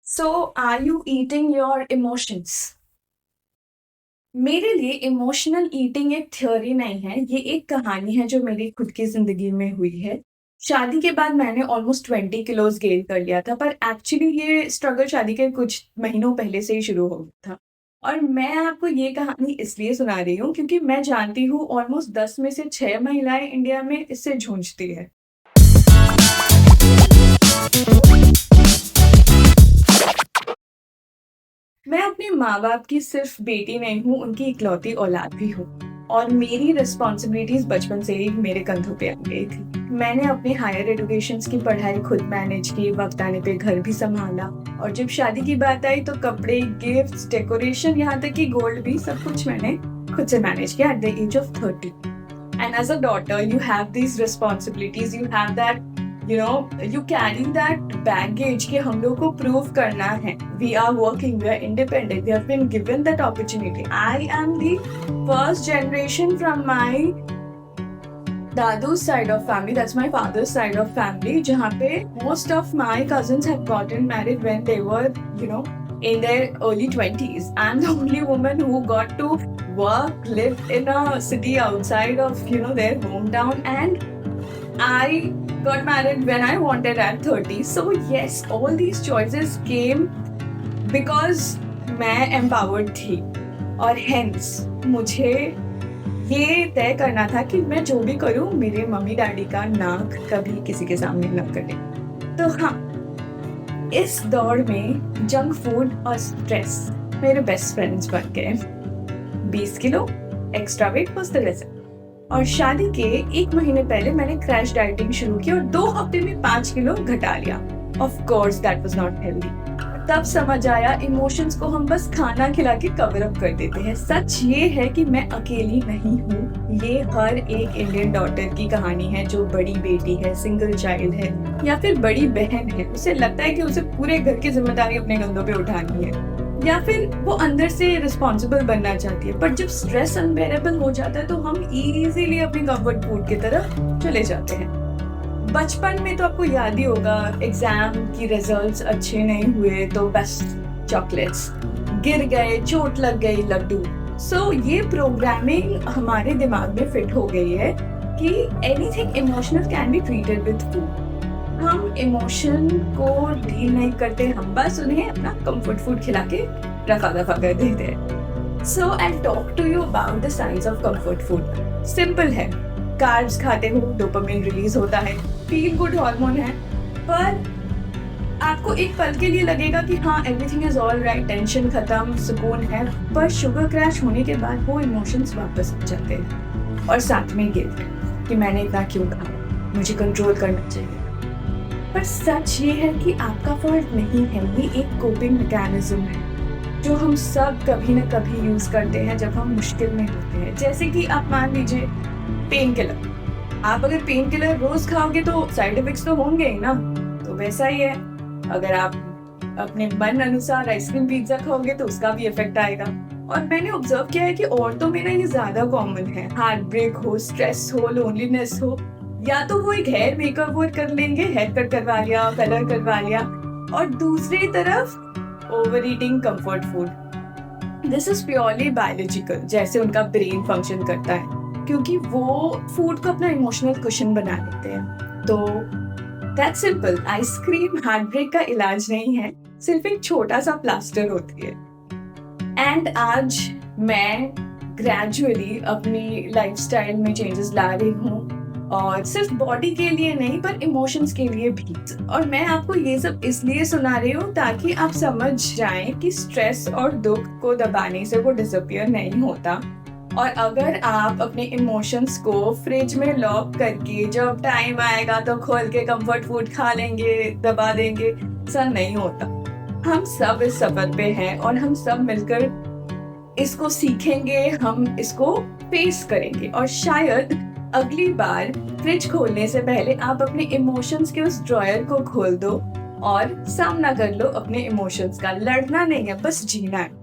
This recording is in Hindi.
So, are you eating your emotions? मेरे लिए इमोशनल ईटिंग एक थ्योरी नहीं है, ये एक कहानी है जो मेरी खुद की ज़िंदगी में हुई है। शादी के बाद मैंने ऑलमोस्ट 20 किलोज़ गेन कर लिया था, पर एक्चुअली ये स्ट्रगल शादी के कुछ महीनों पहले से ही शुरू हो गया था। और मैं आपको ये कहानी इसलिए सुना रही हूँ क्योंकि मैं जानती हूँ ऑलमोस्ट 10 में से 6 महिलाएँ इंडिया में इससे जूझती है। मैं अपने माँ-बाप की सिर्फ बेटी नहीं हूँ, उनकी इकलौती औलाद भी हूँ और मेरी रिस्पॉन्सिबिलिटीज़ बचपन से ही मेरे कंधों पे आ गई थी। मैंने अपने हायर एजुकेशंस की पढ़ाई खुद मैनेज की, वक़्त आने पे घर भी सँभाला और जब शादी की बात आई तो कपड़े, गिफ्ट्स, डेकोरेशन यहाँ तक कि गोल्ड भी सब कुछ मैंने खुद से मैनेज किया at the age of 30। And as a daughter, you have these responsibilities, you have that, you carry that baggage कि हम लोग को prove करना है. We are working, we are independent, we have been given that opportunity. I am the first generation from my Dadu's side of family, that's my father's side of family, जहाँ पे most of my cousins have gotten married when they were, in their early 20s. I'm the only woman who got to work, live in a city outside of, their hometown, and I got married when I wanted at 30. So yes, all these choices came because मैं empowered थी और hence मुझे ये तय करना था कि मैं जो भी करूँ मेरे मम्मी डैडी का नाक कभी किसी के सामने न कटे। तो हाँ, इस दौड़ में जंक फूड और स्ट्रेस मेरे बेस्ट फ्रेंड्स बन गए। 20 kilo extra weight was the result और शादी के 1 महीने पहले मैंने क्रैश डाइटिंग शुरू की और 2 हफ्ते में 5 किलो घटा लिया। Of course that was not healthy. तब समझ आया इमोशंस को हम बस खाना खिला के कवर अप कर देते हैं। सच ये है कि मैं अकेली नहीं हूँ, ये हर एक इंडियन डॉटर की कहानी है जो बड़ी बेटी है, सिंगल चाइल्ड है या फिर बड़ी बहन है। उसे लगता है कि उसे पूरे घर की जिम्मेदारी अपने कंधों पे उठानी है या फिर वो अंदर से रिस्पॉन्सिबल बनना चाहती है, पर जब स्ट्रेस अनबेरेबल हो जाता है तो हम इजीली अपनी कंफर्ट फूड की तरफ चले जाते हैं। बचपन में तो आपको याद ही होगा, एग्जाम की रिजल्ट्स अच्छे नहीं हुए तो बेस्ट चॉकलेट्स, गिर गए चोट लग गई लड्डू। सो ये प्रोग्रामिंग हमारे दिमाग में फिट हो गई है कि anything emotional can be treated with food. हम इमोशन को डील नहीं करते, हम बस उन्हें अपना कंफर्ट फूड खिला के रफा दफा कर देते हैं। So I talk to you about the science of comfort food. Simple है, कार्ब्स खाते हो डोपामिन रिलीज होता है, फील गुड हार्मोन है, पर आपको एक पल के लिए लगेगा कि हाँ everything is all right, tension खत्म, सुकून है, पर शुगर क्रैश होने के बाद वो इमोशंस वापस आ जाते हैं और साथ में गिल्ट कि मैंने इतना क्यों खाया, मुझे कंट्रोल करना चाहिए। पर सच ये है कि आपका फॉल्ट नहीं है, ये एक कोपिंग मैकेनिज्म है जो हम सब कभी न कभी यूज करते हैं जब हम मुश्किल में होते हैं। जैसे कि आप मान लीजिए पेन किलर, आप अगर पेन किलर रोज खाओगे तो साइड इफेक्ट्स तो होंगे ही ना, तो वैसा ही है, अगर आप अपने मन अनुसार आइसक्रीम पिज्जा खाओगे तो उसका भी इफेक्ट आएगा। और मैंने ऑब्जर्व किया है कि औरतों में ना ये ज्यादा कॉमन है, हार्ट ब्रेक हो, स्ट्रेस हो, लोनलीनेस हो, या तो वो एक हेयर मेकओवर कर लेंगे, हेयर कट करवा लिया, कलर करवा लिया, और दूसरी तरफ over eating comfort food. This is purely biological, जैसे उनका ब्रेन फंक्शन करता है, क्योंकि वो फूड को अपना इमोशनल कुशन बना लेते हैं। तो that's simple, ice cream heartbreak का इलाज नहीं है, सिर्फ एक छोटा सा प्लास्टर होती है। एंड आज मैं ग्रेजुअली अपनी लाइफस्टाइल में चेंजेस ला रही हूँ और सिर्फ बॉडी के लिए नहीं पर इमोशंस के लिए भी। और मैं आपको ये सब इसलिए सुना रही हूँ ताकि आप समझ जाएं कि स्ट्रेस और दुख को दबाने से वो डिसअपियर नहीं होता। और अगर आप अपने इमोशंस को फ्रिज में लॉक करके जब टाइम आएगा तो खोल के कंफर्ट फूड खा लेंगे, दबा देंगे, ऐसा नहीं होता। हम सब इस सफर पे हैं और हम सब मिलकर इसको सीखेंगे, हम इसको फेस करेंगे और शायद अगली बार फ्रिज खोलने से पहले आप अपने इमोशंस के उस ड्रॉयर को खोल दो और सामना कर लो अपने इमोशंस का। लड़ना नहीं है, बस जीना है।